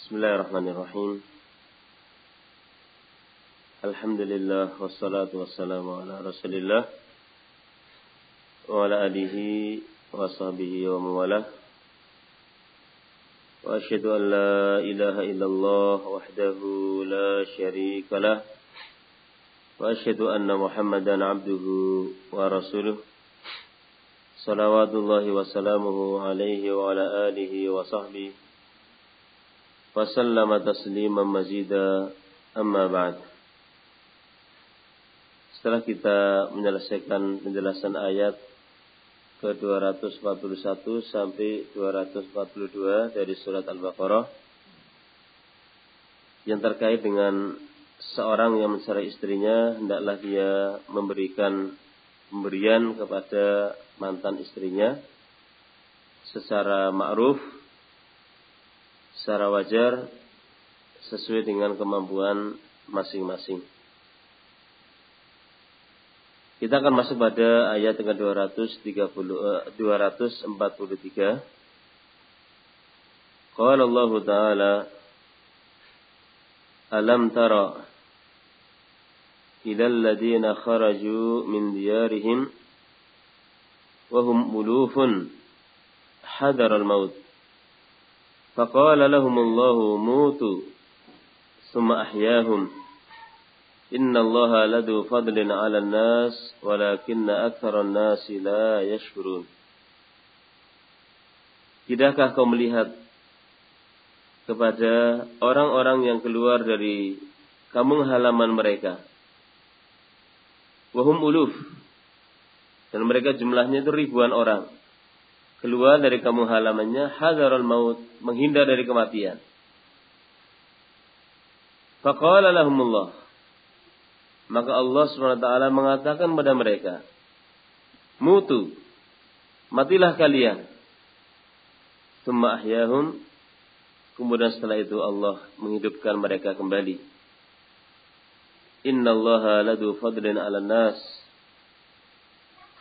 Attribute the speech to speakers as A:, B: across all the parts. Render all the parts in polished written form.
A: Bismillahirrahmanirrahim. Alhamdulillah wassalatu wassalamu ala Rasulillah wa ala alihi wa sahbihi wa mawalah. Wa asyhadu an la ilaha illallah wahdahu la syarika lah. Wa asyhadu anna Muhammadan abduhu wa rasuluh. Salawatullahi wa salamuhu alaihi wa ala alihi wa sahbihi wa sallama tasliman mazida, amma ba'd. Setelah kita menyelesaikan penjelasan ayat ke 241 sampai 242 dari surat Al-Baqarah yang terkait dengan seorang yang mencerai istrinya, hendaklah dia memberikan pemberian kepada mantan istrinya secara ma'ruf, secara wajar, sesuai dengan kemampuan masing-masing. Kita akan masuk pada ayat yang ke-243. Qala Allah Ta'ala, Alam tara ilal ladina kharaju min diyarihim wa hum ulufun hadaral maut. Faqala lahumullahu mutu summa ahyahum. Innallaha ladu fadlin 'alan nas walakinna aktsaran nasi la yashkurun. Tidakkah kau melihat kepada orang-orang yang keluar dari kampung halaman mereka? Wahum uluf, dan mereka jumlahnya itu ribuan orang, keluar dari kampung halamannya, hadarul maut, menghindar dari kematian. Faqala lahumullah, maka Allah SWT mengatakan kepada mereka, mutu, matilah kalian. Tsumma ahyahum, kemudian setelah itu Allah menghidupkan mereka kembali. Innallaha ladu fadlin 'alan nas,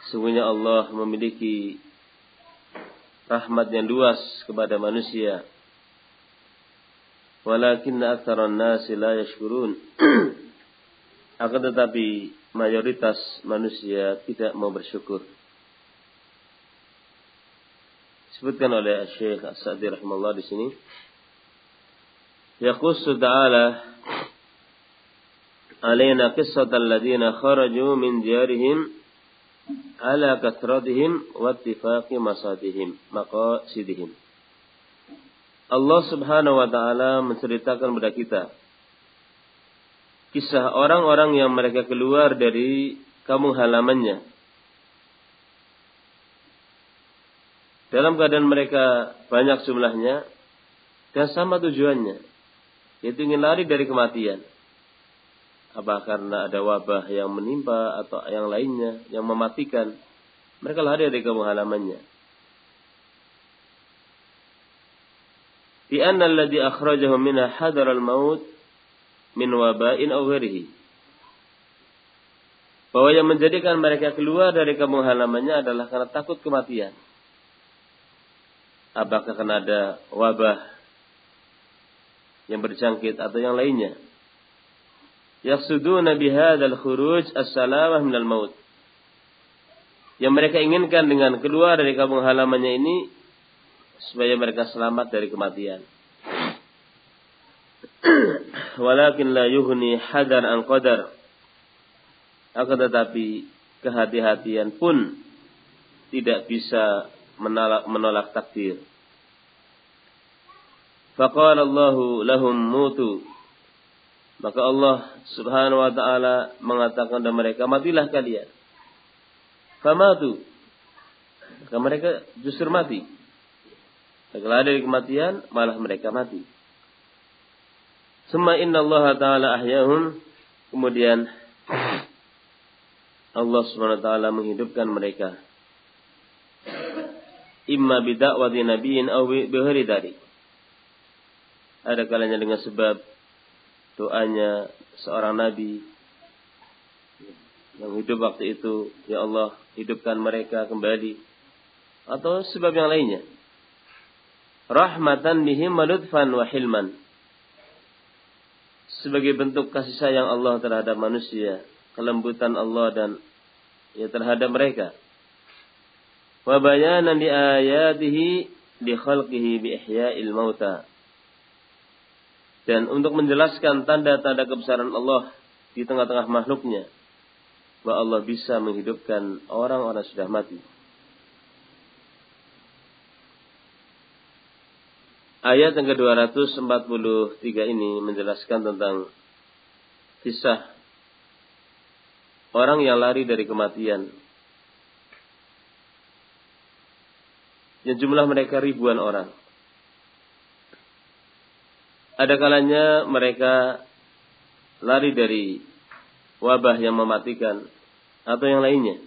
A: sesungguhnya Allah memiliki rahmat yang luas kepada manusia. Walakinna aktsaran nasi la yashkurun. Akan tetapi mayoritas manusia tidak mau bersyukur. Disebutkan oleh Syekh As-Sa'di rahimahullah di sini. Yaqussu ta'ala alaina qissatal ladzina kharaju min diyarihim ala kathratihim wa ittifaqi maqasidihim. Allah Subhanahu wa taala menceritakan kepada kita kisah orang-orang yang mereka keluar dari kampung halamannya dalam keadaan mereka banyak jumlahnya dan sama tujuannya, yaitu ingin lari dari kematian. Apa karena ada wabah yang menimpa atau yang lainnya yang mematikan, mereka lari dari kampung halamannya. Di anna alladhi akhrajahum minha hadaral maut min waba'in aw ghairihi. Bahwa yang menjadikan mereka keluar dari kampung halamannya adalah karena takut kematian. Apakah karena ada wabah yang berjangkit atau yang lainnya. Yaqsuduna bihadzal khuruj as-salamah minal maut. Yang mereka inginkan dengan keluar dari kampung halamannya ini supaya mereka selamat dari kematian. Walakin la yuhni hadar an qadar. Akan tetapi kehati-hatian pun tidak bisa menolak takdir. Faqala Allahu lahum mutu. Maka Allah Subhanahu wa ta'ala mengatakan kepada mereka, matilah kalian. Famatu. Maka mereka justru mati. Setelah dari kematian, malah mereka mati. Summa inna Allah ta'ala ahyahum. Kemudian Allah Subhanahu wa ta'ala menghidupkan mereka. Imma bida'wati nabiyin aw bighairi dzalik. Ada kalanya dengan sebab doanya seorang nabi yang hidup waktu itu, ya Allah hidupkan mereka kembali, atau sebab yang lainnya. Rahmatan bihim wa lutfan wa hilman, sebagai bentuk kasih sayang Allah terhadap manusia, kelembutan Allah dan terhadap mereka. Wa bayanan li ayatihi li khalqihi bi ihya'il mauta. Dan untuk menjelaskan tanda-tanda kebesaran Allah di tengah-tengah makhluknya, bahwa Allah bisa menghidupkan orang-orang sudah mati. Ayat yang ke-243 ini menjelaskan tentang kisah orang yang lari dari kematian. Yang jumlah mereka ribuan orang. Ada kalanya mereka lari dari wabah yang mematikan atau yang lainnya.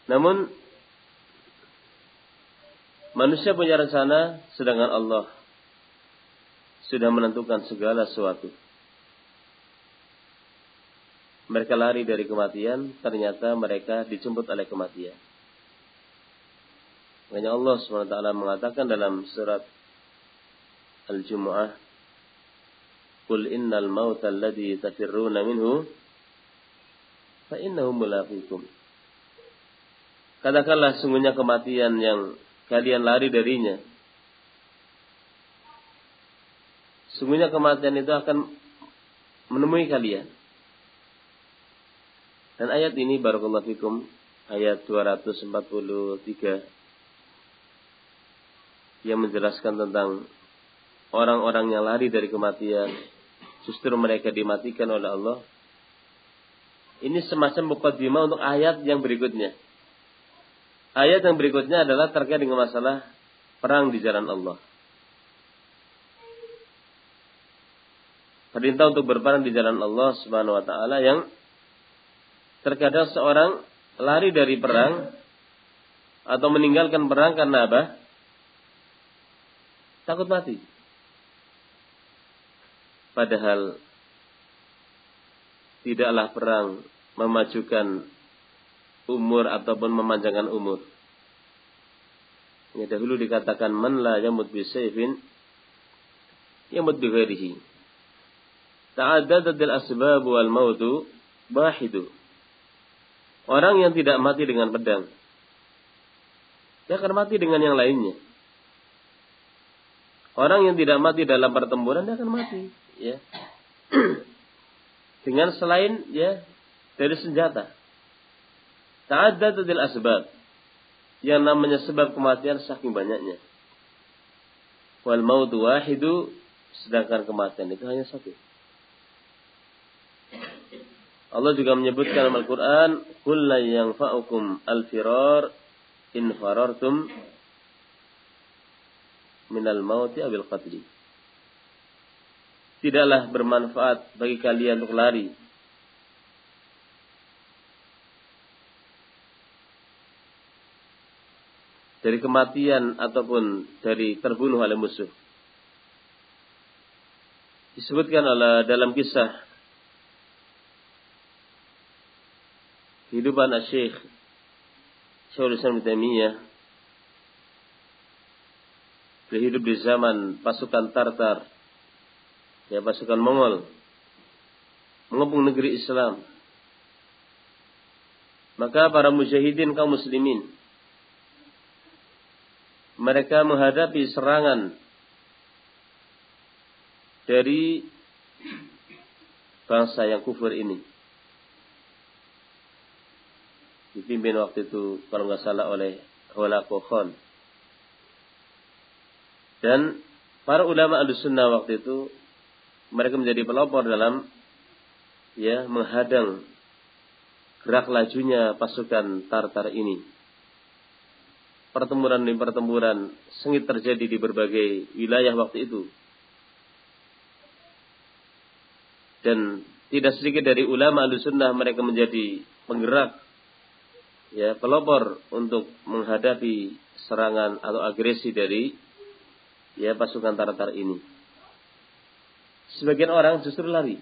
A: Namun manusia punya rencana, sedangkan Allah sudah menentukan segala sesuatu. Mereka lari dari kematian, ternyata mereka dijemput oleh kematian. Makanya Allah SWT mengatakan dalam surat Al-Jumu'ah, Qul innal mauta alladhi tafirruna minhu fa innahu mulaqikum. Katakanlah sungguhnya kematian yang kalian lari darinya. Sungguhnya kematian itu akan menemui kalian. Dan ayat ini barakallahu fikum, ayat 243 yang menjelaskan tentang orang-orang yang lari dari kematian, justru mereka dimatikan oleh Allah. Ini semacam muqaddimah untuk ayat yang berikutnya. Ayat yang berikutnya adalah terkait dengan masalah perang di jalan Allah. Perintah untuk berperang di jalan Allah Subhanahu wa taala, yang terkadang seorang lari dari perang atau meninggalkan perang karena apa? Takut mati. Padahal tidaklah perang memajukan umur ataupun memanjangkan umur. Ini dahulu dikatakan man la yamut bi sayfin yamut bi ghairihi. Ta'addadatil asbab wal mautu bahidu. Orang yang tidak mati dengan pedang, dia akan mati dengan yang lainnya. Orang yang tidak mati dalam pertempuran, dia akan mati, ya, dengan selain dari senjata. Ta'addadatil asbab, yang namanya sebab kematian saking banyaknya. Wal mautu wahidu, sedangkan kematian itu hanya satu. Allah juga menyebutkan dalam Al-Quran, Qul la yanfa'ukum al-firar in farartum minal mauti abil qatli. Tidaklah bermanfaat bagi kalian untuk lari dari kematian ataupun dari terbunuh oleh musuh. Disebutkan dalam kisah kehidupan Syekh Syaikhul Islam Ibnu Taimiyah. Beliau hidup di zaman pasukan Tartar, pasukan Mongol, mengepung negeri Islam. Maka para mujahidin kaum muslimin, mereka menghadapi serangan dari bangsa yang kufur ini. Dipimpin waktu itu, kalau nggak salah, oleh Holako Khan. Dan para ulama Ahlussunnah waktu itu, mereka menjadi pelopor dalam menghadang gerak lajunya pasukan Tartar ini. Pertempuran demi pertempuran sengit terjadi di berbagai wilayah waktu itu. Dan tidak sedikit dari ulama Ahlussunnah, mereka menjadi penggerak, pelopor untuk menghadapi serangan atau agresi dari pasukan Tartar ini. Sebagian orang justru lari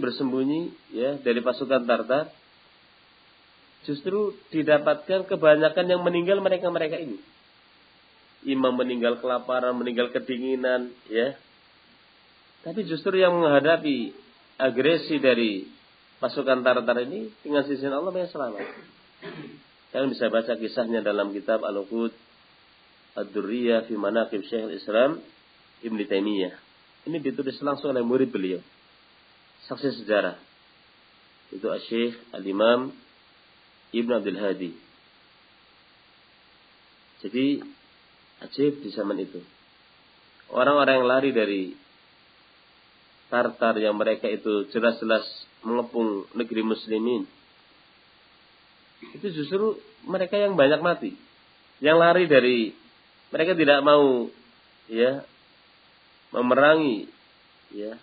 A: bersembunyi dari pasukan Tartar. Justru didapatkan kebanyakan yang meninggal mereka ini. imam meninggal kelaparan, meninggal kedinginan, ya. Tapi justru yang menghadapi agresi dari pasukan Tartar ini dengan sisi Allah yang selamat. Kalian bisa baca kisahnya dalam kitab Al-Uqud Ad-Durriyah fi Manaqib Syekhul Islam Ibn Taimiyah. Ini ditulis langsung oleh murid beliau. Saksi sejarah. Itu Syekh Al-Imam Ibn Abdul Hadi. Jadi ajaib di zaman itu. Orang-orang yang lari dari Tartar yang mereka itu jelas-jelas mengepung negeri muslimin. Itu justru mereka yang banyak mati. Yang lari dari, mereka tidak mau ya memerangi ya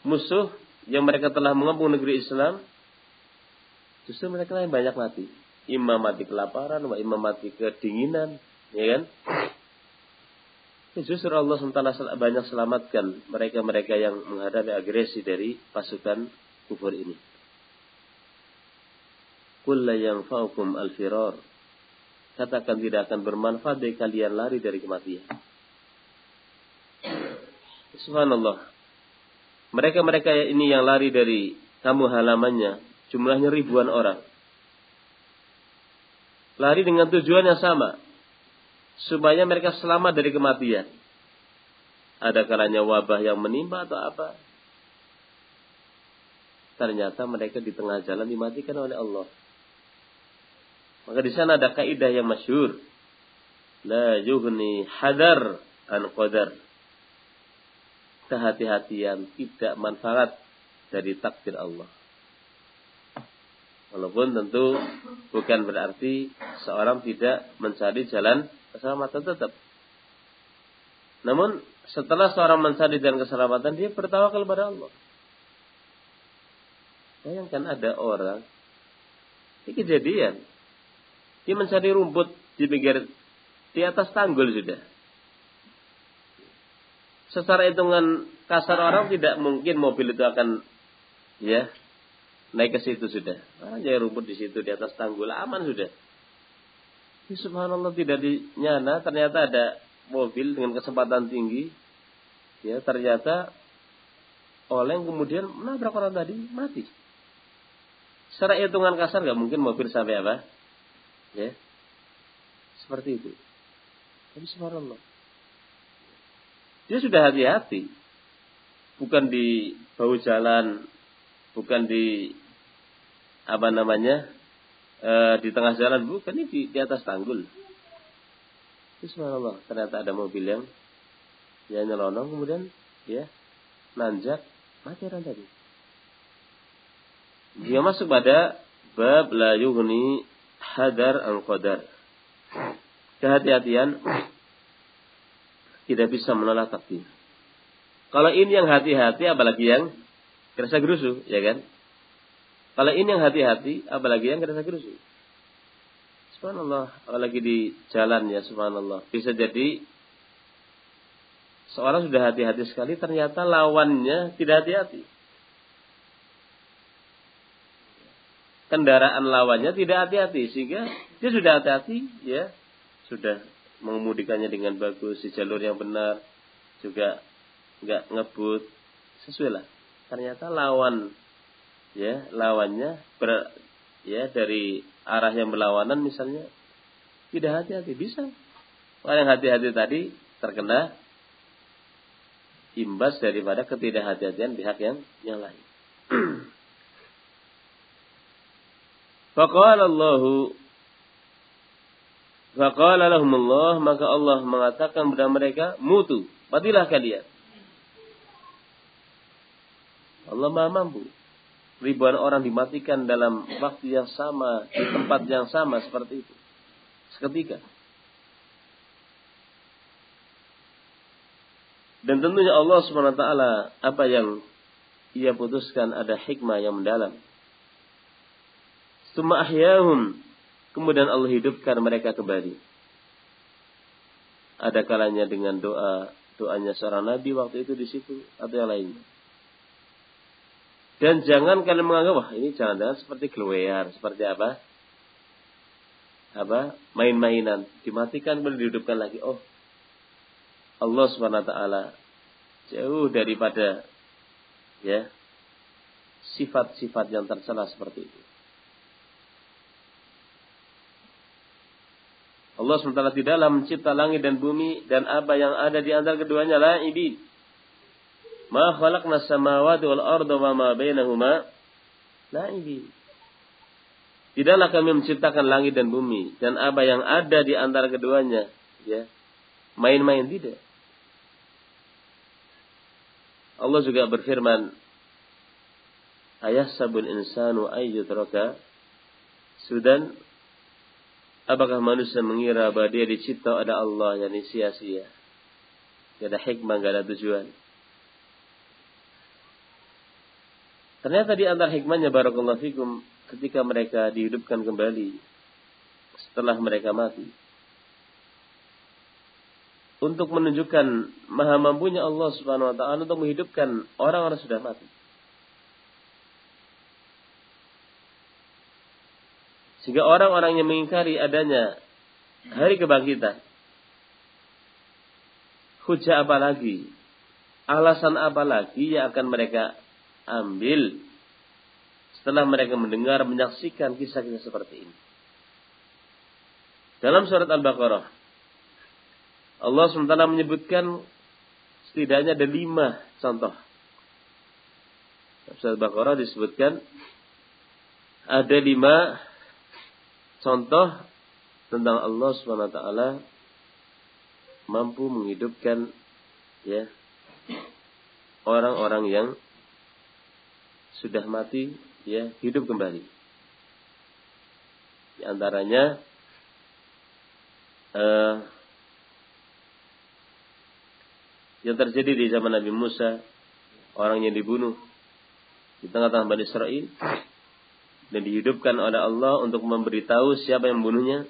A: musuh yang mereka telah mengepung negeri Islam. Justru mereka yang banyak mati. Imam mati kelaparan, imam mati kedinginan, ya kan? Justru Allah SWT banyak selamatkan mereka-mereka yang menghadapi agresi dari pasukan kufur ini. Qul la yanfa'ukum al-firar. Katakan tidak akan bermanfaat bagi kalian lari dari kematian. Subhanallah. Mereka-mereka ini yang lari dari kampung halamannya, jumlahnya ribuan orang. Lari dengan tujuan yang sama. Supaya mereka selamat dari kematian. Ada kalanya wabah yang menimpa atau apa. Ternyata mereka di tengah jalan dimatikan oleh Allah. Maka di sana ada kaidah yang masyhur. La yughni hadar an qadar. Kehati-hatian tidak manfaat dari takdir Allah. Walaupun tentu bukan berarti seorang tidak mencari jalan keselamatan tetap. Namun setelah seorang mencari jalan keselamatan, dia bertawakal kepada Allah. Bayangkan ada orang, ini kejadian, dia mencari rumput di pinggir, di atas tanggul sudah. Secara hitungan kasar orang tidak mungkin mobil itu akan ya naik ke situ sudah. Aja rumput di situ di atas tanggul aman sudah. Subhanallah tidak dinyana ternyata ada mobil dengan kecepatan tinggi. Ya ternyata oleng kemudian menabrak orang tadi mati. Secara hitungan kasar nggak mungkin mobil sampai apa? Ya seperti itu. Tapi subhanallah dia sudah hati-hati. Bukan di bahu jalan, bukan di apa namanya di tengah jalan, bukan, ini di atas tanggul. Subhanallah, ternyata ada mobil yang ya nyelonong kemudian ya nanjak mati orang tadi. Dia masuk pada bab la yughni hadar an qadar. Kehati-hatian tidak bisa menolak takdir. Kalau ini yang hati-hati, apalagi yang gerasa-gerusu, ya kan? Kalau ini yang hati-hati, apalagi yang gerasa-gerusu. Subhanallah, apalagi di jalan ya, subhanallah. Bisa jadi seorang sudah hati-hati sekali, ternyata lawannya tidak hati-hati. Kendaraan lawannya tidak hati-hati, sehingga dia sudah hati-hati, ya, sudah mengemudikannya dengan bagus di jalur yang benar, juga nggak ngebut, sesuai lah. Ternyata lawannya dari arah yang berlawanan misalnya tidak hati-hati, bisa orang yang hati-hati tadi terkena imbas daripada ketidakhati-hatian pihak yang lain. Faqala lahumullah, maka Allah mengatakan kepada mereka, mutu, matilah kalian. Allah Maha mampu. Ribuan orang dimatikan dalam waktu yang sama, di tempat yang sama seperti itu. Seketika. Dan tentunya Allah SWT apa yang Ia putuskan ada hikmah yang mendalam. Summa ahyahum, kemudian Allah hidupkan mereka kembali. Ada kalanya dengan doanya seorang nabi waktu itu di situ atau yang lainnya. Dan jangan kalian menganggap wah ini jangan-jangan seperti gelewear, seperti apa? main-mainan, dimatikan kemudian dihidupkan lagi. Oh, Allah Subhanahu wa taala jauh daripada ya sifat-sifat yang tercela seperti itu. Allah SWT tidaklah mencipta langit dan bumi dan apa yang ada di antara keduanya la'ibin. Ma khalaqna samawati wal arda wa ma bainahuma la'ibin. Tidaklah kami menciptakan langit dan bumi dan apa yang ada di antara keduanya ya main-main, tidak. Allah juga berfirman, ayahsabul insanu ayyutraka sudan. Apakah manusia mengira bahwa dia dicipta oleh Allah yang sia-sia? Tidak ada hikmah, tidak ada tujuan. Ternyata di antara hikmahnya barakallahu fikum ketika mereka dihidupkan kembali setelah mereka mati. Untuk menunjukkan maha mampunya Allah Subhanahu wa taala untuk menghidupkan orang-orang sudah mati. Sehingga orang-orang yang mengingkari adanya hari kebangkitan, hujah apa lagi, alasan apa lagi yang akan mereka ambil setelah mereka mendengar, menyaksikan kisah-kisah seperti ini. Dalam surat Al-Baqarah, Allah SWT menyebutkan setidaknya ada 5 contoh. Dalam surat Al-Baqarah disebutkan ada 5 contoh tentang Allah SWT mampu menghidupkan ya orang-orang yang sudah mati ya hidup kembali. Di antaranya yang terjadi di zaman Nabi Musa, orang yang dibunuh di tengah-tengah Bani Israel dan dihidupkan oleh Allah untuk memberitahu siapa yang membunuhnya.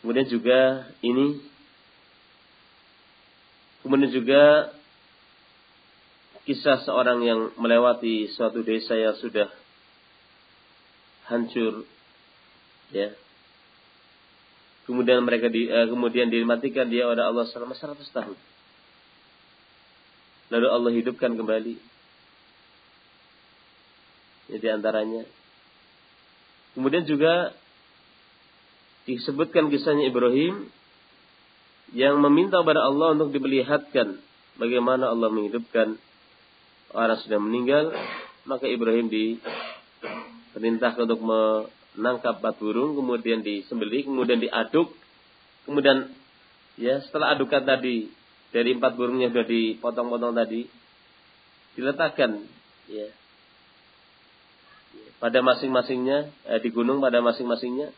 A: Kemudian juga kisah seorang yang melewati suatu desa yang sudah hancur, ya. Kemudian kemudian dimatikan dia oleh Allah selama 100 tahun. Lalu Allah hidupkan kembali. Ini di antaranya. Kemudian juga disebutkan kisahnya Ibrahim yang meminta kepada Allah untuk diperlihatkan bagaimana Allah menghidupkan orang sudah meninggal. Maka Ibrahim diperintahkan untuk menangkap 4 burung, kemudian disembelih, kemudian diaduk, kemudian ya setelah adukan tadi dari 4 burungnya sudah dipotong-potong tadi, diletakkan ya pada masing-masingnya di gunung pada masing-masingnya,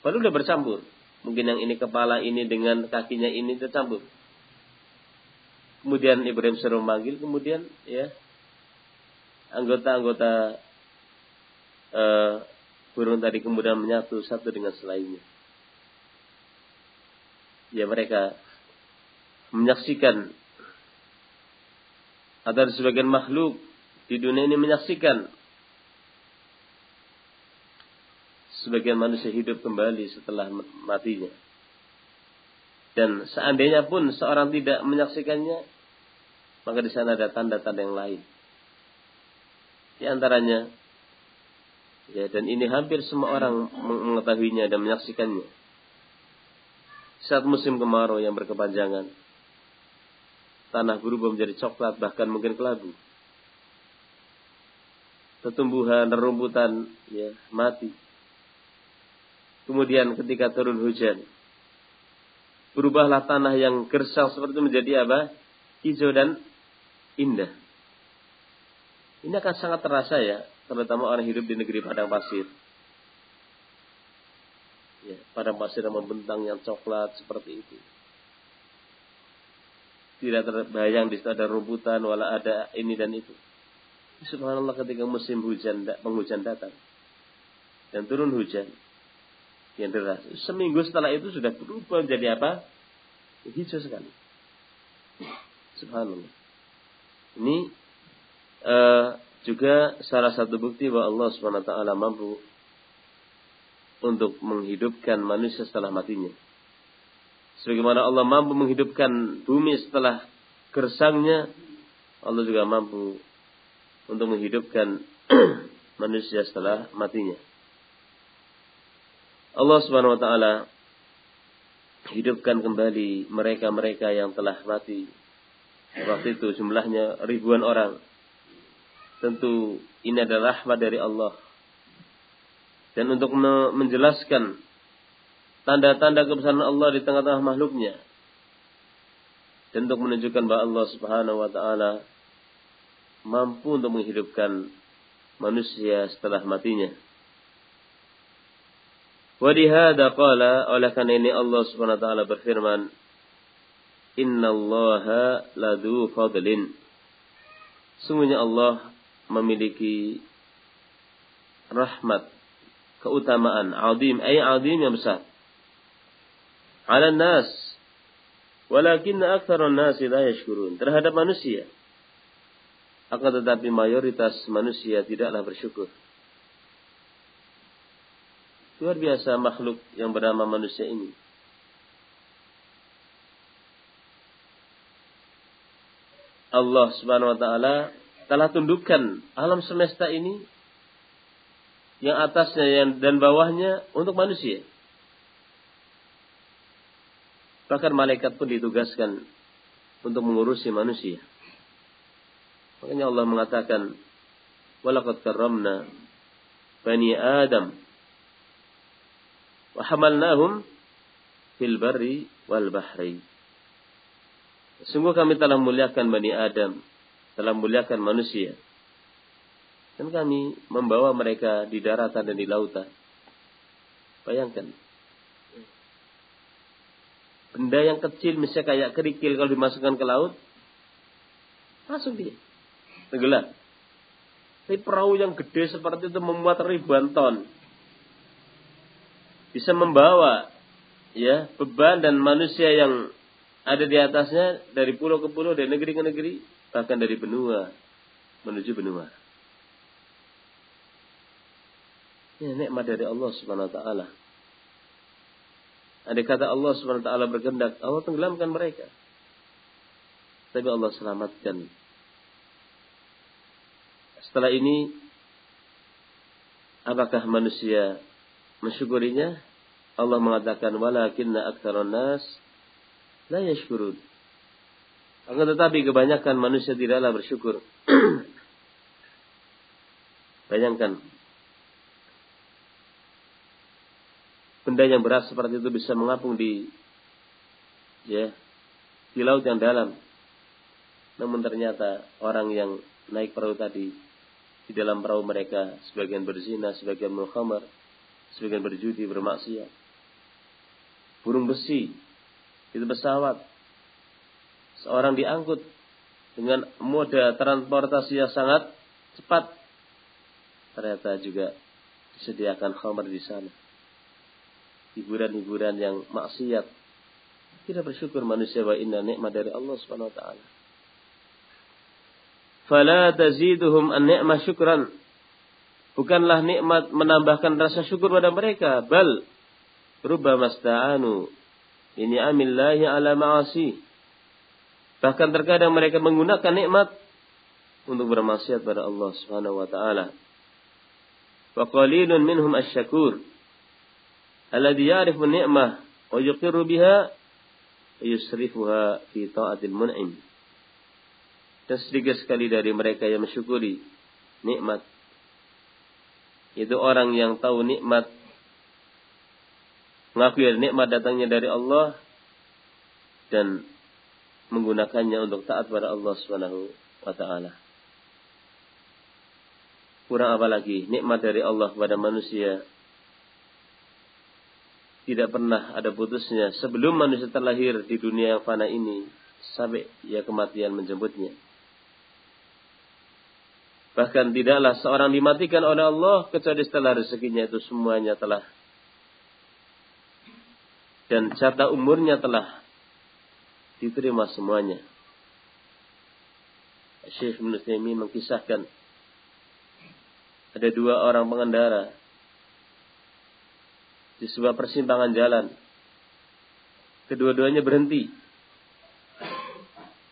A: baru sudah bercampur. Mungkin yang ini kepala ini dengan kakinya ini tercampur. Kemudian Ibrahim suruh memanggil, kemudian ya anggota-anggota burung tadi kemudian menyatu satu dengan selainnya. Ya mereka menyaksikan, atau sebagian makhluk di dunia ini menyaksikan sebagian manusia hidup kembali setelah matinya. Dan seandainya pun seorang tidak menyaksikannya, maka di sana ada tanda-tanda yang lain. Di antaranya, ya, dan ini hampir semua orang mengetahuinya dan menyaksikannya. Saat musim kemarau yang berkepanjangan, tanah berubah menjadi coklat, bahkan mungkin kelabu. Tumbuhan, rerumputan, ya, mati. Kemudian ketika turun hujan, berubahlah tanah yang gersang seperti itu menjadi apa? Hijau dan indah. Ini akan sangat terasa ya, terutama orang hidup di negeri padang pasir. Ya, padang pasir yang membentang yang coklat seperti itu. Tidak terbayang di situ ada rumputan, wala ada ini dan itu. Subhanallah, ketika musim penghujan datang dan turun hujan yang deras, seminggu setelah itu sudah berubah menjadi apa? Hijau sekali. Subhanallah. Ini juga salah satu bukti bahwa Allah Subhanahu wa taala mampu untuk menghidupkan manusia setelah matinya. Sebagaimana Allah mampu menghidupkan bumi setelah gersangnya, Allah juga mampu untuk menghidupkan manusia setelah matinya. Allah Subhanahu wa taala hidupkan kembali mereka-mereka yang telah mati. Waktu itu jumlahnya ribuan orang. Tentu ini adalah rahmat dari Allah. Dan untuk menjelaskan tanda-tanda kebesaran Allah di tengah-tengah makhluknya. Dan untuk menunjukkan bahwa Allah Subhanahu wa taala mampu untuk menghidupkan manusia setelah matinya. Wa lihada qala, oleh karena ini Allah Subhanahu wa taala berfirman, innallaha ladu fadlin. Sungguhnya Allah memiliki rahmat, keutamaan, azim, azim yang besar. Ala nas, walakin aktsarun nas la yashkurun. Terhadap manusia. Akan tetapi mayoritas manusia tidaklah bersyukur. Luar biasa makhluk yang bernama manusia ini. Allah Subhanahu wa taala telah tundukkan alam semesta ini, yang atasnya dan bawahnya, untuk manusia. Bahkan malaikat pun ditugaskan untuk mengurusi manusia. Makanya Allah mengatakan, walaqad karramna bani Adam wa hamalnahum fil barri wal bahri. Sungguh kami telah muliakan Bani Adam, telah muliakan manusia. Dan kami membawa mereka di daratan dan di lautan. Bayangkan. Benda yang kecil misalnya kayak kerikil kalau dimasukkan ke laut, masuk dia. Tenggelam. Tapi perahu yang gede seperti itu memuat ribuan ton. Bisa membawa ya beban dan manusia yang ada di atasnya dari pulau ke pulau, dari negeri ke negeri, bahkan dari benua menuju benua. Ini nikmat dari Allah Subhanahu wa taala. Andai kata Allah Subhanahu wa taala berkehendak, Allah tenggelamkan mereka. Tapi Allah selamatkan. Setelah ini, apakah manusia mensyukurinya? Allah mengatakan, walakinna aktsarun nas la yashkurun. Akan tetapi kebanyakan manusia tidaklah bersyukur. Bayangkan, benda yang berat seperti itu bisa mengapung di laut yang dalam. Namun ternyata orang yang naik perahu tadi, di dalam perahu mereka sebagian berzina, sebagian mukhamar, sebagian berjudi, bermaksiat. Burung besi, itu pesawat. Seorang diangkut dengan moda transportasi yang sangat cepat. Ternyata juga disediakan khamar di sana. Hiburan-hiburan yang maksiat. Tidak bersyukur manusia, wa inna nikmat dari Allah Subhanahu wa taala. Fala taziduhum an-ni'mah syukran. Bukanlah nikmat menambahkan rasa syukur pada mereka, bal rubbama sta'anu bi ni'amillahi ala ma'asi. Bahkan terkadang mereka menggunakan nikmat untuk bermaksiat pada Allah Subhanahu wa taala. Wa qalilun minhum asy-syakur alladhi ya'rifu an-ni'mah wa yuqirru biha wa yusrifuha fi ta'atil mun'im. Dan sedikit sekali dari mereka yang mensyukuri nikmat. Itu orang yang tahu nikmat, mengakui nikmat datangnya dari Allah dan menggunakannya untuk taat pada Allah Subhanahu wa taala. Kurang apa lagi nikmat dari Allah kepada manusia tidak pernah ada putusnya sebelum manusia terlahir di dunia yang fana ini sampai ya kematian menjemputnya. Bahkan tidaklah seorang dimatikan oleh Allah kecuali setelah rezekinya itu semuanya telah dan jatah umurnya telah diterima semuanya. Syekh Ibnu Utsaimin mengkisahkan ada dua orang pengendara di sebuah persimpangan jalan. Kedua-duanya berhenti.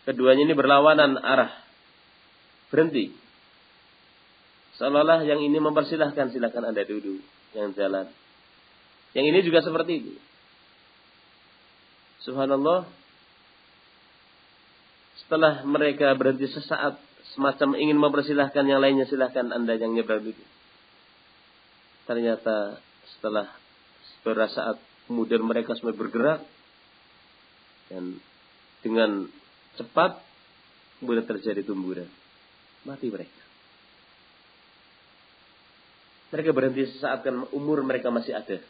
A: Keduanya ini berlawanan arah. Berhenti. Seolah-olah yang ini mempersilahkan, silakan Anda dulu yang jalan. Yang ini juga seperti itu. Subhanallah. Setelah mereka berhenti sesaat, semacam ingin mempersilahkan yang lainnya, silahkan Anda yang nyebrang dulu. Ternyata setelah beberapa saat kemudian mereka semua bergerak dan dengan cepat kemudian terjadi tumburan. Mati mereka. Mereka berhenti sesaat kan umur mereka masih ada.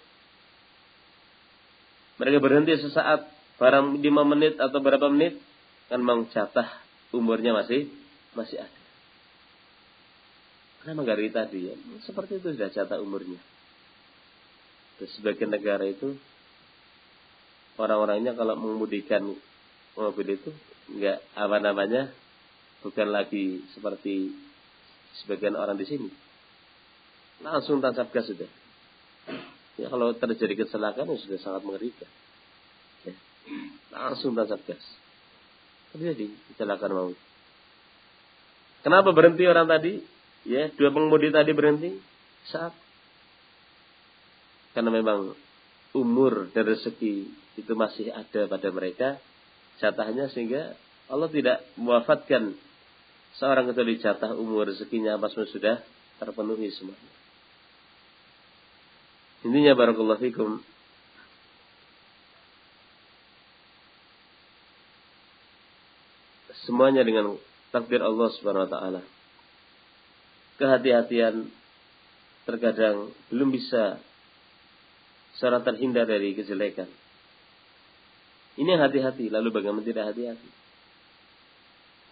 A: Mereka berhenti sesaat barang 5 menit atau berapa menit kan memang jatah umurnya masih ada. Kenapa nggak dari tadi ya? Seperti itu sudah jatah umurnya. Di sebagian negara itu orang-orangnya kalau mengemudikan mobil itu nggak bukan lagi seperti sebagian orang di sini. Langsung tancap gas sudah. Ya kalau terjadi kecelakaan ya sudah sangat mengerikan. Ya, langsung tancap gas. Terjadi kecelakaan maut. Kenapa berhenti orang tadi? Ya, 2 pengemudi tadi berhenti saat karena memang umur dan rezeki itu masih ada pada mereka jatahnya, sehingga Allah tidak mewafatkan seorang kecuali jatah umur rezekinya apa semua sudah terpenuhi semuanya. Intinya barakallahu fikum, semuanya dengan takdir Allah Subhanahu wa taala. Kehati-hatian terkadang belum bisa seorang terhindar dari kejelekan. Ini yang hati-hati, lalu bagaimana tidak hati-hati?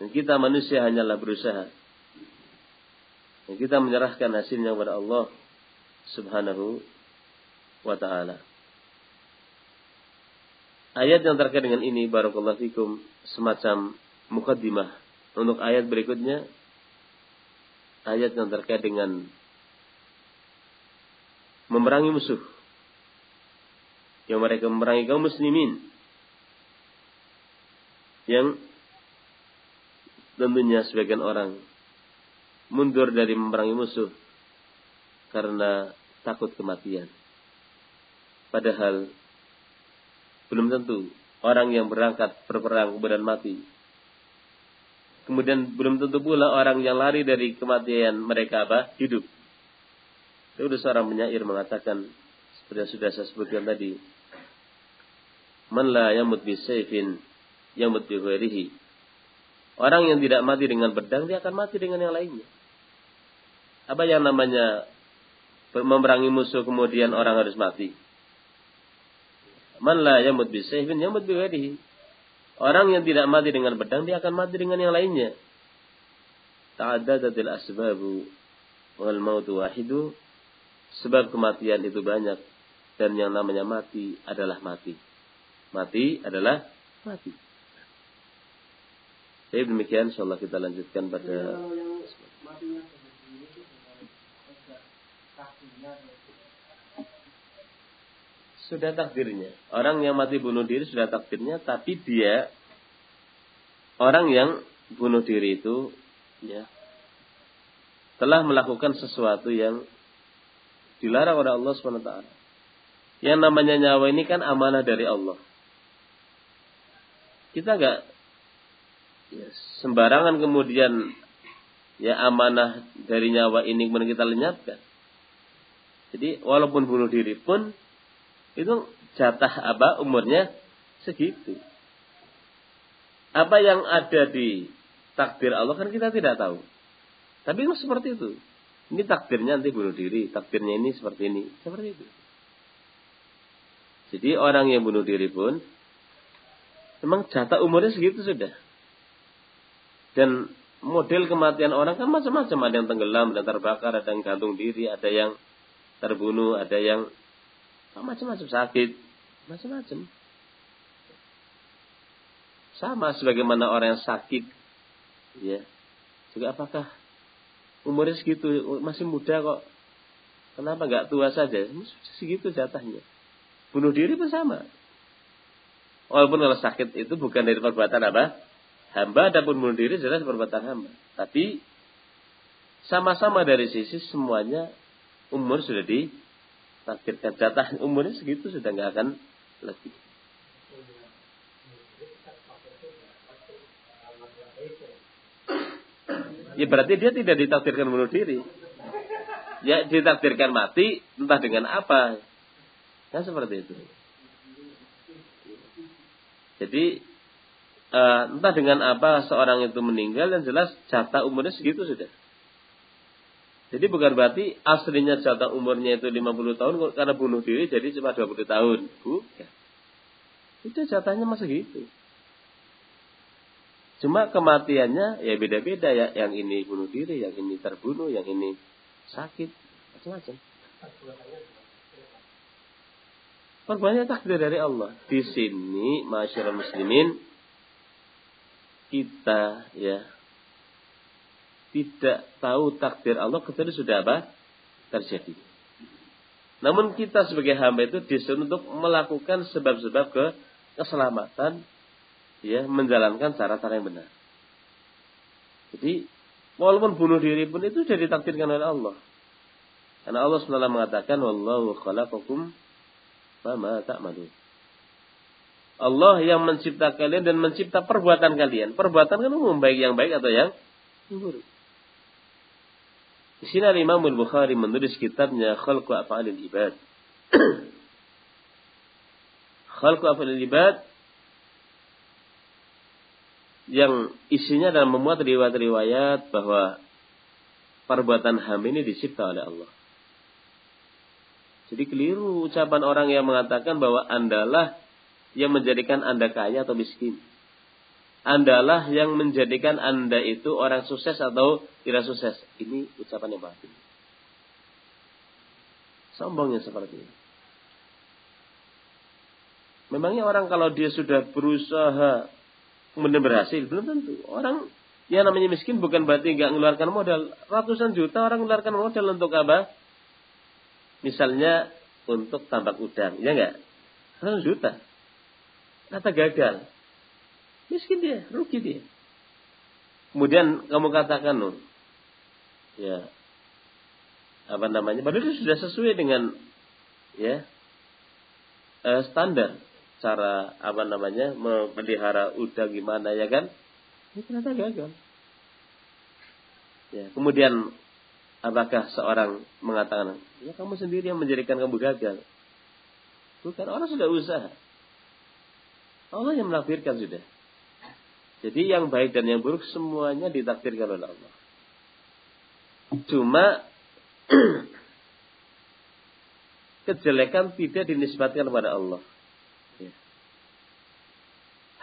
A: Dan kita manusia hanyalah berusaha. Dan kita menyerahkan hasilnya kepada Allah Subhanahu wa ta'ala. Ayat yang terkait dengan ini, barakallahu fikum, semacam mukaddimah untuk ayat berikutnya. Ayat yang terkait dengan memerangi musuh. Yang mereka memerangi kaum muslimin. Yang tentunya sebagian orang mundur dari memerangi musuh karena takut kematian. Padahal belum tentu orang yang berangkat berperang kemudian mati. Kemudian belum tentu pula orang yang lari dari kematian mereka hidup. Sudah seorang penyair mengatakan seperti sudah saya sebutkan tadi, man la yamut bi sayfin yamut bi ghairihi. Orang yang tidak mati dengan pedang, dia akan mati dengan yang lainnya. Apa yang namanya memerangi musuh kemudian orang harus mati? Man la yamut bi sayfin yamut bi ghairihi. Orang yang tidak mati dengan pedang, dia akan mati dengan yang lainnya. Ta'addadatil asbabu wal mautu wahidu. Sebab kematian itu banyak dan yang namanya mati adalah mati. Mati adalah mati. Jadi demikian, insyaallah kita lanjutkan pada sudah takdirnya. Orang yang mati bunuh diri sudah takdirnya, tapi dia orang yang bunuh diri itu ya telah melakukan sesuatu yang dilarang oleh Allah SWT. Yang namanya nyawa ini kan amanah dari Allah. Kita enggak sembarangan kemudian ya amanah dari nyawa ini kemudian kita lenyapkan. Jadi walaupun bunuh diri pun itu jatah umurnya segitu. Apa yang ada di takdir Allah kan kita tidak tahu. Tapi itu seperti itu. Ini takdirnya nanti bunuh diri, takdirnya ini seperti ini, seperti itu. Jadi orang yang bunuh diri pun memang jatah umurnya segitu sudah. Dan model kematian orang kan macam-macam, ada yang tenggelam, ada yang terbakar, ada yang gantung diri, ada yang terbunuh, ada yang macam-macam sakit, macam-macam. Sama sebagaimana orang yang sakit, ya. Juga apakah umurnya segitu masih muda kok, Kenapa nggak tua saja? Segitu jatahnya. Bunuh diri pun sama. Walaupun kalau sakit itu bukan dari perbuatan apa? Hamba, adapun bunuh diri jelas perbuatan hamba. Tapi sama-sama dari sisi semuanya umur sudah ditakdirkan. Jatah umurnya segitu sudah nggak akan lebih. Ya berarti dia tidak ditakdirkan bunuh diri. Ya ditakdirkan mati entah dengan apa. Kan seperti itu. Jadi entah dengan apa seorang itu meninggal, yang jelas jatah umurnya segitu sudah. Jadi bukan berarti aslinya jatah umurnya itu 50 tahun karena bunuh diri jadi cuma 20 tahun. Bukan. Itu jatahnya masih gitu. Cuma kematiannya ya beda-beda ya. Yang ini bunuh diri, yang ini terbunuh, yang ini sakit, macam-macam. Korbannya takdir dari Allah. Di sini, masyarakat muslimin, kita ya tidak tahu takdir Allah kecuali sudah apa? Terjadi. Namun kita sebagai hamba itu disuruh untuk melakukan sebab-sebab keselamatan, ya, menjalankan cara-cara yang benar. Jadi, walaupun bunuh diri pun itu sudah ditakdirkan oleh Allah. Karena Allah SWT mengatakan, Wallahu khalaqakum wama ta'malun. Allah yang mencipta kalian dan mencipta perbuatan kalian. Perbuatan kan umum, baik yang baik atau yang buruk. Di sini Imam Al-Bukhari menulis kitabnya Khalqu Af'alil Ibad. Khalqu Af'alil Ibad yang isinya adalah memuat riwayat-riwayat bahwa perbuatan hamba ini dicipta oleh Allah. Jadi keliru ucapan orang yang mengatakan bahwa Andalah yang menjadikan Anda kaya atau miskin. Andalah yang menjadikan Anda itu orang sukses atau tidak sukses. Ini ucapan yang batil. Sombongnya seperti ini. Memangnya orang kalau dia sudah berusaha kemudian berhasil, belum tentu. Orang yang namanya miskin bukan berarti nggak mengeluarkan modal. Ratusan juta orang mengeluarkan modal untuk apa? Misalnya untuk tambak udang, ya nggak? 100 juta. Kata gagal. Miskin dia, rugi dia. Kemudian kamu katakan, ya, apa namanya? Padahal itu sudah sesuai dengan, ya, standar cara apa namanya memelihara udang gimana, ya kan? Ini ternyata gagal. Ya, kemudian apakah seorang mengatakan, ya kamu sendiri yang menjadikan kamu gagal? Bukan, orang sudah usaha. Allah yang menakdirkan sudah. Jadi yang baik dan yang buruk semuanya ditakdirkan oleh Allah. Cuma kejelekan tidak dinisbatkan kepada Allah. Ya.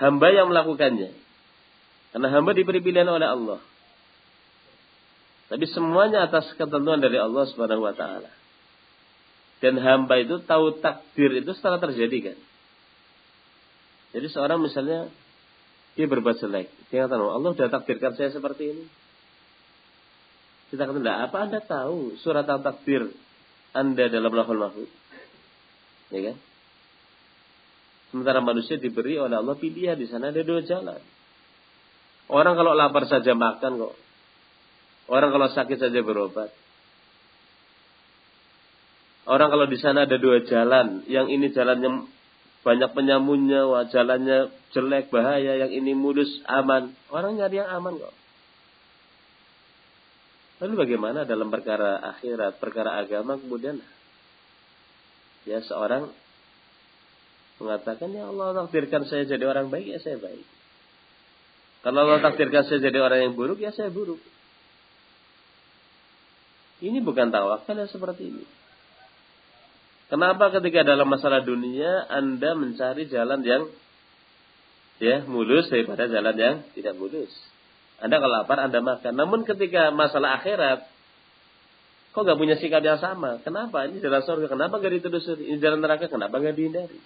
A: Hamba yang melakukannya. Karena hamba diberi pilihan oleh Allah. Tapi semuanya atas ketentuan dari Allah Subhanahu wa taala. Dan hamba itu tahu takdir itu setelah terjadi kan. Jadi seorang misalnya dia berbuat jelek. Dia kata, Allah sudah takdirkan saya seperti ini. Kita kata, apa Anda tahu surat al-takdir Anda dalam Lauhul Mahfuz? Ya kan? Sementara manusia diberi oleh Allah pilihan, di sana ada 2 jalan. Orang kalau lapar saja makan kok. Orang kalau sakit saja berobat. Orang kalau di sana ada 2 jalan, yang ini jalannya banyak penyamunnya, jalannya jelek, bahaya, yang ini mulus, aman. Orang nyari yang aman kok. Lalu bagaimana dalam perkara akhirat, perkara agama kemudian? Ya seorang mengatakan, ya Allah takdirkan saya jadi orang baik, ya saya baik. Kalau Allah takdirkan saya jadi orang yang buruk, ya saya buruk. Ini bukan tawakal yang seperti ini. Kenapa ketika dalam masalah dunia Anda mencari jalan yang ya mulus daripada jalan yang tidak mulus? Anda kalau lapar Anda makan. Namun ketika masalah akhirat, kok nggak punya sikap yang sama? Kenapa? Ini jalan surga, kenapa nggak ditelusuri? Ini jalan neraka, kenapa nggak dihindari?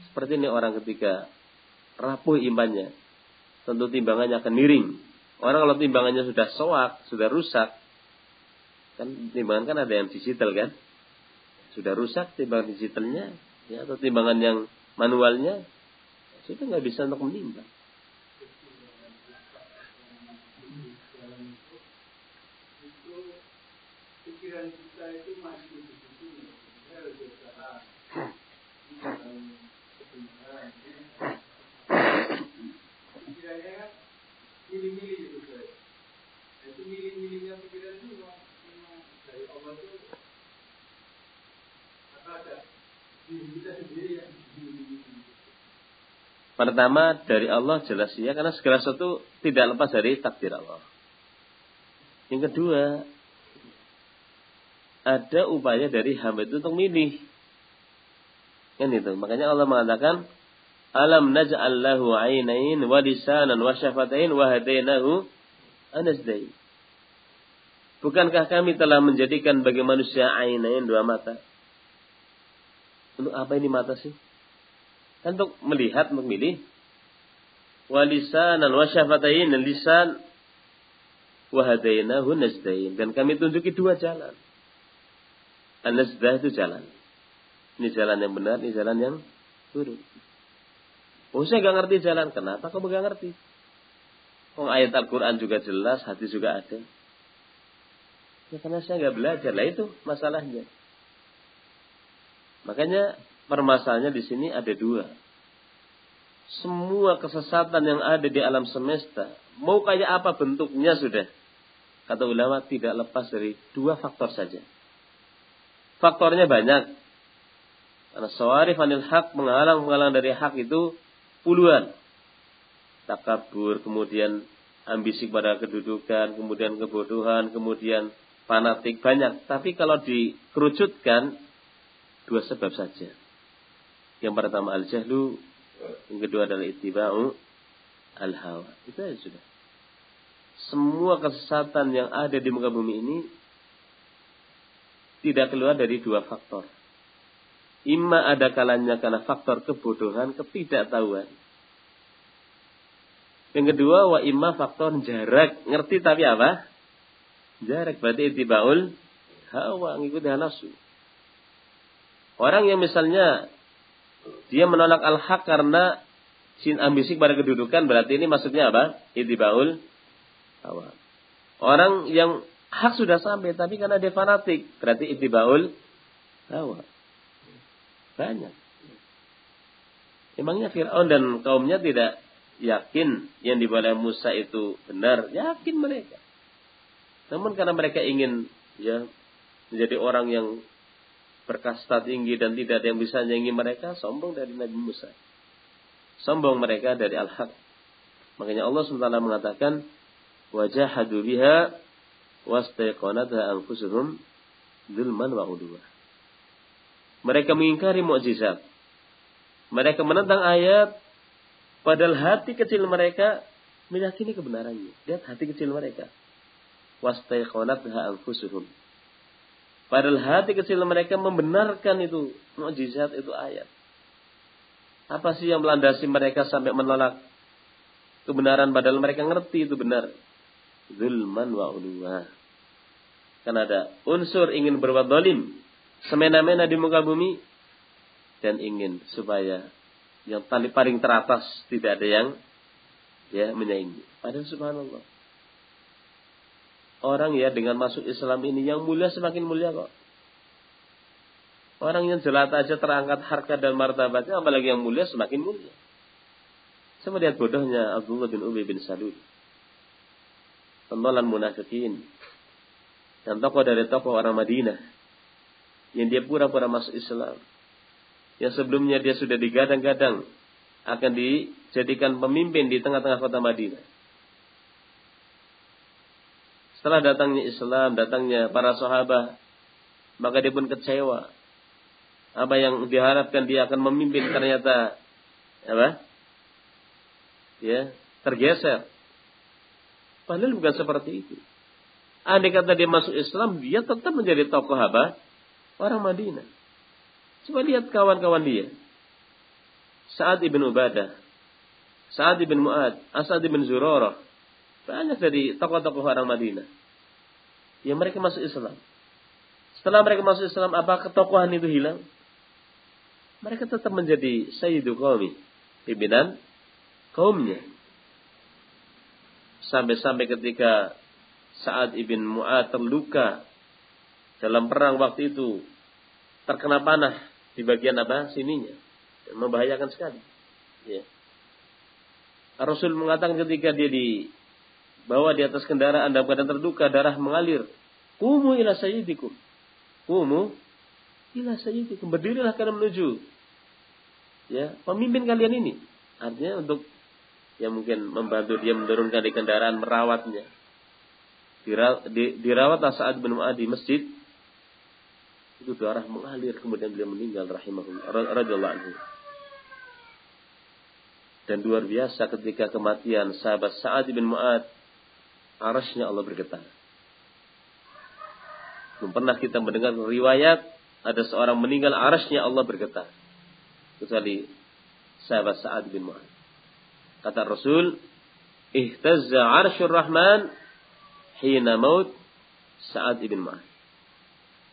A: Seperti ini orang ketika rapuh imannya, tentu timbangannya akan miring. Orang kalau timbangannya sudah soak, sudah rusak, Kan timbangan kan ada yang digital kan. Sudah rusak timbangan digitalnya, ya, atau timbangan yang manualnya, itu nggak bisa untuk menimbang.
B: Pikiran kita itu masih di situ, kita harus berusaha. Pikirannya kan milih-milih gitu saya. Itu milih-milihnya pikiran itu memang dari Allah itu ada diri kita sendiri yang milih-milih.
A: Pertama dari Allah jelas ya, karena segala sesuatu tidak lepas dari takdir Allah. Yang kedua, ada upaya dari hamba itu untuk milih. Kan itu. Makanya Allah mengatakan, alam naj'al lahu 'ainain wa lisanan wa syafatain wa hadainahu an-najdain. Bukankah kami telah menjadikan bagi manusia 'ainain, dua mata? Untuk apa ini mata sih? Kan untuk melihat, untuk milih. Wa lisanan wa syafatain, lisan wa hadainahu an-najdain. Dan kami tunjuki dua jalan. An-najdah itu jalan. Ini jalan yang benar, ini jalan yang buruk. Oh, saya gak ngerti jalan. Kenapa kamu gak ngerti? Oh, ayat Al-Quran juga jelas, hadis juga ada. Ya karena saya gak belajar. Lah itu masalahnya. Makanya permasalahannya di sini ada dua. Semua kesesatan yang ada di alam semesta, mau kayak apa bentuknya sudah, kata ulama tidak lepas dari dua faktor saja. Faktornya banyak. Karena sawarif anil haq, menghalang dari hak itu puluhan. Takabur, kemudian ambisi pada kedudukan, kemudian kebodohan, kemudian fanatik, banyak. Tapi kalau dikerucutkan, dua sebab saja. Yang pertama al-jahlu, yang kedua adalah ittiba'u al-hawa. Itu aja sudah. Semua kesesatan yang ada di muka bumi ini tidak keluar dari dua faktor. Imma ada kalanya karena faktor kebodohan, ketidaktahuan. Yang kedua, wa imma faktor jarak. Ngerti tapi apa? Jarak berarti ittiba'ul hawa, ngikuti hawa nafsu. Orang yang misalnya dia menolak al-haq karena ambisi pada kedudukan, berarti ini maksudnya apa? Ittiba'ul hawa. Orang yang hak sudah sampai, tapi karena dia fanatik, berarti ittiba'ul hawa. Banyak. Emangnya Fir'aun dan kaumnya tidak yakin yang dibawa oleh Musa itu benar? Yakin mereka. Namun karena mereka ingin ya menjadi orang yang berkasta tinggi dan tidak ada yang bisa nyanyi mereka, sombong dari Nabi Musa. Sombong mereka dari al-haq. Makanya Allah SWT mengatakan, wajahadu biha wastaiqanatha anfusuhum dzulman wa 'udwa. Mereka mengingkari mukjizat. Mereka menentang ayat, padahal hati kecil mereka meyakini kebenarannya. Lihat hati kecil mereka. Wastaiqanatha anfusuhum. Padahal hati kecil mereka membenarkan itu mukjizat, itu ayat. Apa sih yang melandasi mereka sampai menolak kebenaran padahal mereka ngerti itu benar? Zulman wa 'udwa. Karena ada unsur ingin berbuat zalim, semena-mena di muka bumi, dan ingin supaya yang paling teratas tidak ada yang menyaingi. Padahal subhanallah, orang ya dengan masuk Islam ini yang mulia semakin mulia kok. Orang yang jelata aja terangkat harkat dan martabatnya, apalagi yang mulia semakin mulia. Saya melihat bodohnya Abdullah bin Ubay bin Salul, pentolan munafikin, dan tokoh dari tokoh orang Madinah, yang dia pura-pura masuk Islam, yang sebelumnya dia sudah digadang-gadang akan dijadikan pemimpin di tengah-tengah kota Madinah. Setelah datangnya Islam, datangnya para sahabat, maka dia pun kecewa. Apa yang diharapkan dia akan memimpin ternyata tergeser. Padahal bukan seperti itu. Andai kata dia masuk Islam, dia tetap menjadi tokoh orang Madinah. Coba lihat kawan-kawan dia. Sa'ad ibn Ubadah, Sa'ad ibn Mu'ad, As'ad ibn Zurarah. Banyak dari tokoh-tokoh orang Madinah. Ya mereka masuk Islam. Setelah mereka masuk Islam, apakah ketokohan itu hilang? Mereka tetap menjadi sayyidu qaumi, pimpinan kaumnya. Sampai-sampai ketika Sa'ad ibn Mu'adz terluka dalam perang waktu itu, terkena panah di bagian sininya, dan membahayakan sekali. Ya. Rasul mengatakan ketika dia dibawa di atas kendaraan dalam keadaan terluka, darah mengalir, "Qumu ila sayyidikum." Qumu ila sayyidikum. Berdirilah kalian menuju pemimpin kalian ini. Artinya untuk mungkin membantu dia menurunkan di kendaraan, merawatnya. Dirawatlah Sa'ad bin Mu'adz di masjid. Itu darah mengalir, kemudian beliau meninggal radhiyallahu anhu. Dan luar biasa ketika kematian sahabat Sa'ad bin Mu'adz, arasy-Nya Allah bergetar. Belum pernah kita mendengar riwayat ada seorang meninggal arasy-Nya Allah bergetar, kecuali sahabat Sa'ad bin Mu'adz. Kata Rasul, "Ihtazza 'arsyur Rahman hina maut Sa'ad bin Mu'adz."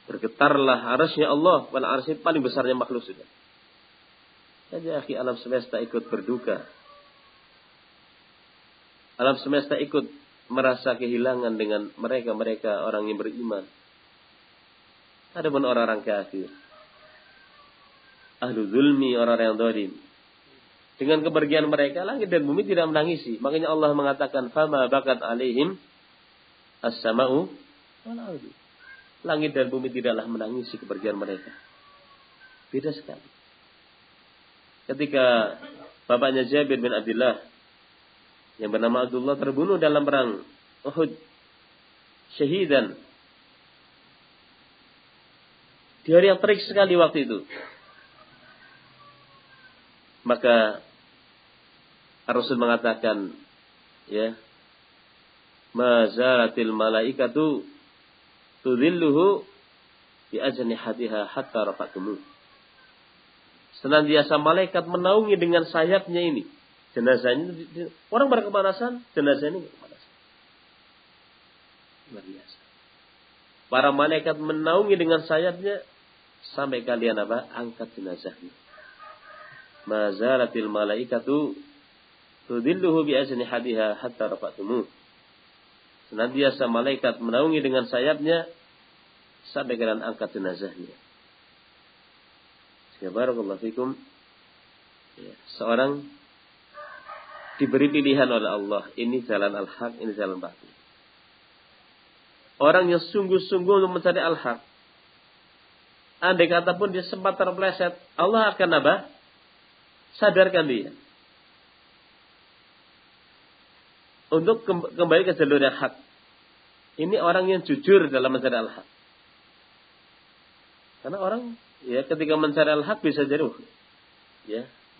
A: Bergetarlah arasy-Nya Allah, wal arsy paling besarnya makhluk sudah. Saja akhi, alam semesta ikut berduka. Alam semesta ikut merasa kehilangan dengan mereka orang yang beriman. Adapun orang-orang kafir, ahlu zulmi, orang-orang yang zalim, dengan kepergian mereka langit dan bumi tidak menangisi. Makanya Allah mengatakan, "Fama bakat alaihim as-sama'u wal ardu." Langit dan bumi tidaklah menangisi kepergian mereka. Beda sekali. Ketika bapaknya Jabir bin Abdullah yang bernama Abdullah terbunuh dalam perang Uhud, syahidan, di hari yang terik sekali waktu itu, maka Rasul mengatakan, "Ma zalatil malaikatu tudhilluhu bi ajnihatiha hatta rafa'tumu." Senantiasa malaikat menaungi dengan sayapnya ini. Jenazahnya, orang berkepanasan, jenazah ini berkepanasan. Luar biasa. Para malaikat menaungi dengan sayapnya sampai kalian angkat jenazahnya. Ma zalatil malaikatu tudhilluhu bi ajnihatiha hatta rafa'tumu. Senantiasa malaikat menaungi dengan sayapnya sampai kalian angkat jenazahnya. Ya barakallahu fikum. Seorang diberi pilihan oleh Allah, ini jalan al-haq, ini jalan batil. Orang yang sungguh-sungguh untuk mencari al-haq, andai kata pun dia sempat terpeleset, Allah akan sadarkan dia untuk kembali ke jalur yang hak. Ini orang yang jujur dalam mencari al-haq. Karena orang ketika mencari al-haq bisa jadi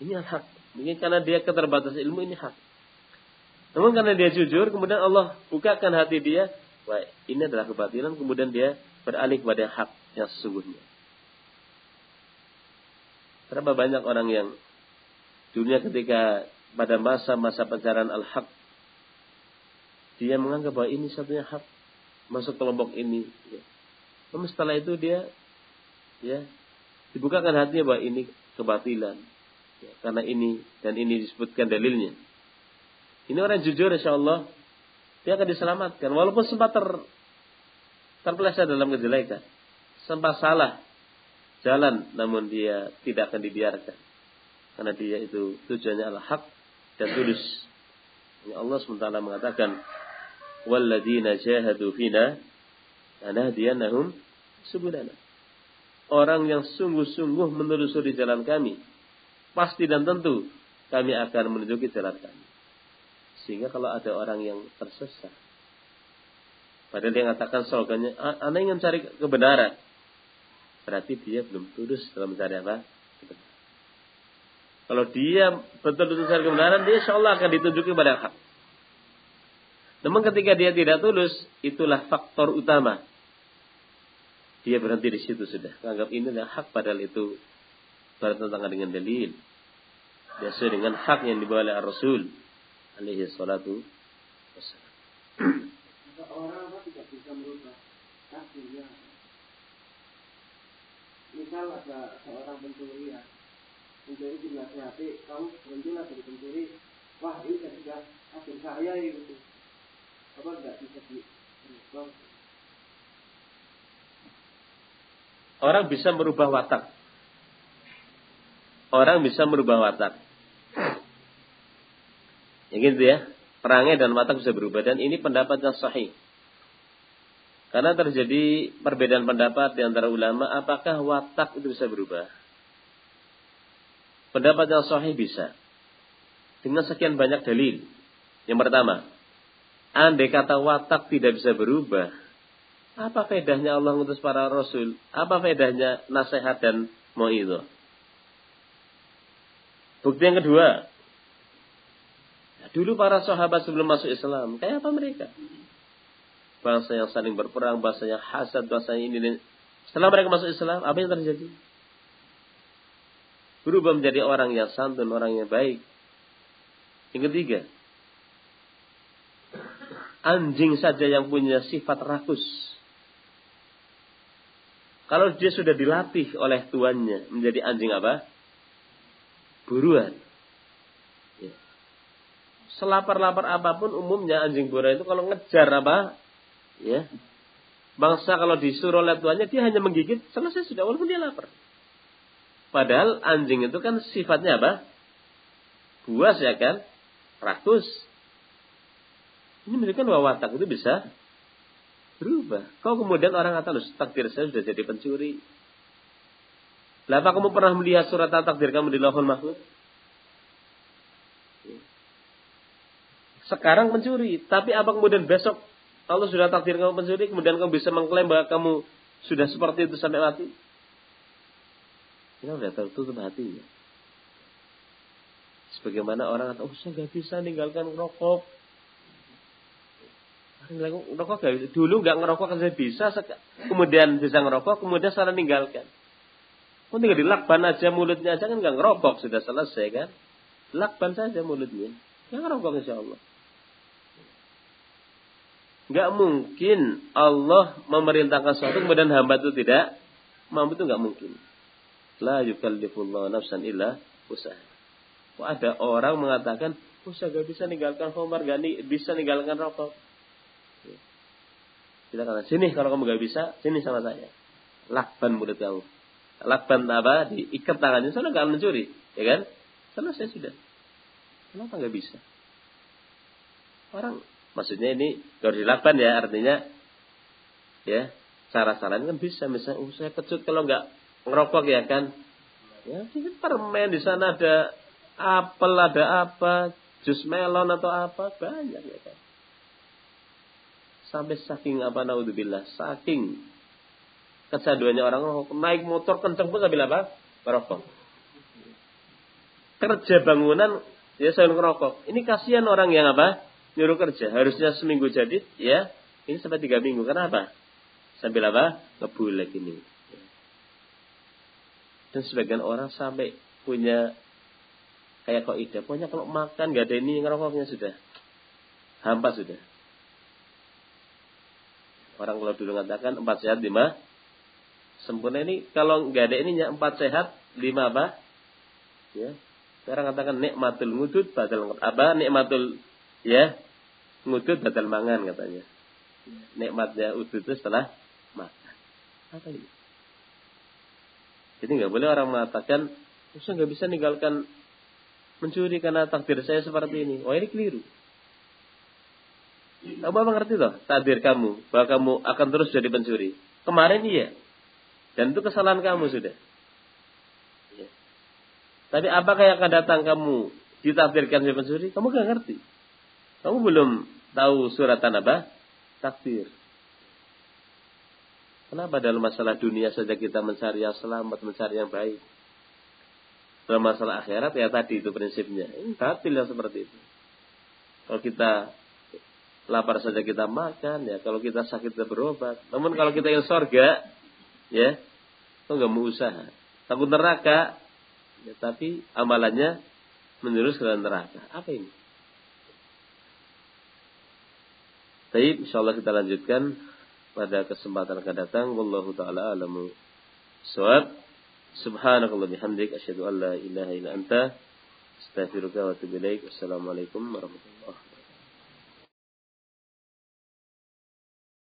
A: ini al-haq. Mungkin karena dia keterbatasan ilmu, ini hak. Namun karena dia jujur, kemudian Allah bukakan hati dia, wah, ini adalah kebatilan, kemudian dia beralih kepada hak yang sesungguhnya. Berapa banyak orang yang dunia ketika pada masa-masa pencarian al-haq, dia menganggap bahwa ini satunya hak, masuk kelompok ini. Namun setelah itu dia dibukakan hatinya bahwa ini kebatilan. Karena ini dan ini disebutkan dalilnya. Ini orang jujur, insyaallah dia akan diselamatkan. Walaupun sempat terpeleset dalam kejelekan, sempat salah jalan, namun dia tidak akan dibiarkan. Karena dia itu tujuannya al-haq dan tulus. Allah SWT mengatakan, "Walladzina jahadu fina lanahdiyannahum subulana." Orang yang sungguh-sungguh menelusuri jalan kami, pasti dan tentu kami akan menunjuki jalan kami. Sehingga kalau ada orang yang tersesat, padahal dia mengatakan slogannya, "Ana ingin mencari kebenaran," berarti dia belum tulus dalam mencari kebenaran. Kalau dia betul-betul mencari kebenaran, dia insyaallah akan ditunjuki kepada hak. Namun ketika dia tidak tulus, itulah faktor utama. Dia berhenti di situ sudah. Anggap ini adalah hak, padahal itu bertentangan dengan dalil. Dia sesuai dengan hak yang dibawa oleh Rasul alaihi salatu wassalam.
B: Orang tidak bisa merubah
C: takdirnya. Misal ada seorang pencuri ya, pencuri dinasihati, kamu berhentilah dari pencuri. Wah ini sudah takdir saya itu. Apa enggak bisa dirubah?
A: Orang bisa merubah watak. Orang bisa merubah watak. Ya gitu ya. Perangai dan watak bisa berubah. Dan ini pendapat yang sahih. Karena terjadi perbedaan pendapat di antara ulama. Apakah watak itu bisa berubah? Pendapat yang sahih bisa. Dengan sekian banyak dalil. Yang pertama. Andai kata watak tidak bisa berubah. Apa faedahnya Allah mengutus para rasul? Apa faedahnya nasihat dan mau'izah? Bukti yang kedua. Dulu para sahabat sebelum masuk Islam, kayak apa mereka? Bangsa yang saling berperang, bangsa yang hasad, bangsa yang ini. Setelah mereka masuk Islam, apa yang terjadi? Berubah menjadi orang yang santun, orang yang baik. Yang ketiga. Anjing saja yang punya sifat rakus. Kalau dia sudah dilatih oleh tuannya menjadi anjing apa? Buruan. Ya. Selapar-lapar apapun umumnya anjing buruan itu kalau ngejar apa? Ya. Bangsa kalau disuruh oleh tuannya dia hanya menggigit, selesai sudah walaupun dia lapar. Padahal anjing itu kan sifatnya apa? Buas ya kan? Rakus. Ini menunjukkan bahwa watak itu bisa berubah. Kau kemudian orang kata, takdir saya sudah jadi pencuri. Lah apa kamu pernah melihat surat takdir kamu di Lauhul Mahfuz? Sekarang pencuri, tapi apa kemudian besok Allah sudah takdir kamu pencuri, kemudian kamu bisa mengklaim bahwa kamu sudah seperti itu sampai mati? Kita sudah tertutup hatinya. Sebagaimana orang kata, saya nggak bisa meninggalkan rokok. Ngerokok gak bisa. Dulu nggak ngerokok kan saya bisa, kemudian bisa ngerokok, kemudian saya meninggalkan. Kok tinggal dilakban aja mulutnya aja kan nggak ngerokok, sudah selesai kan? Lakban saja mulutnya, nggak ngerokok insya Allah. Nggak mungkin Allah memerintahkan sesuatu kemudian hamba itu tidak mampu, itu nggak mungkin. La yukallifullahu nafsan illa usaha. Kok ada orang mengatakan, saya gak bisa ninggalkan khamar, gak bisa ninggalkan rokok. Kita kata, sini kalau kamu gak bisa, sini sama saya. Lakban mulut kamu. Lakban apa? Diikat tangannya, sana gak mencuri. Ya kan? Selesai sudah. Kenapa gak bisa? Orang, maksudnya ini, kalau dilakban ya, artinya, ya, cara-caranya kan bisa. Misalnya, saya kecut kalau gak ngerokok ya kan. Ya, ini permen, di sana ada apel, ada apa, jus melon atau apa, banyak ya kan. Sampai saking apa naudzubillah, saking kecanduannya orang naik motor kenceng pun sambil apa? Merokok. Kerja bangunan ya sambil ngerokok. Ini kasihan orang yang apa? Nyuruh kerja. Harusnya seminggu jadi, ya. Ini sampai 3 minggu. Kenapa? Sambil apa? Ngebulek ini. Dan sebagian orang sampai punya kayak kaidah. Pokoknya kalau makan gak ada ini ngerokoknya sudah. Hampa sudah. Orang kalau dulu mengatakan 4 sehat 5 sempurna, ini kalau nggak ada ininya 4 sehat 5 apa? Ya. Sekarang katakan nikmatul ngudud badal apa? Nikmatul ya ngudud badal mangan katanya. Nikmatnya udud itu setelah makan. Apa ini? Jadi nggak boleh orang mengatakan, saya nggak bisa ninggalkan mencuri karena takdir saya seperti ini. Oh ini keliru. Kamu apa ngerti loh takdir kamu bahwa kamu akan terus jadi pencuri. Kemarin iya. Dan itu kesalahan kamu sudah. Ya. Tapi apakah yang akan datang kamu ditakdirkan sebagai pencuri? Kamu gak ngerti. Kamu belum tahu suratan apa? Takdir. Kenapa dalam masalah dunia saja kita mencari yang selamat, mencari yang baik? Dalam masalah akhirat ya tadi itu prinsipnya. Ini batil yang seperti itu. Kalau kita lapar saja kita makan, ya. Kalau kita sakit kita berobat. Namun kalau kita ingin surga, ya, itu nggak mau usaha. Takut neraka, ya, tapi amalannya menjurus ke neraka. Apa ini? Baik, insyaallah kita lanjutkan pada kesempatan akan datang. Wallahu taala alamu shawab. Subhanakallah bihamdik asyhadu an la ilaha illa anta astaghfiruka wa atubu ilaik. Wassalamualaikum warahmatullahi wabarakatuh.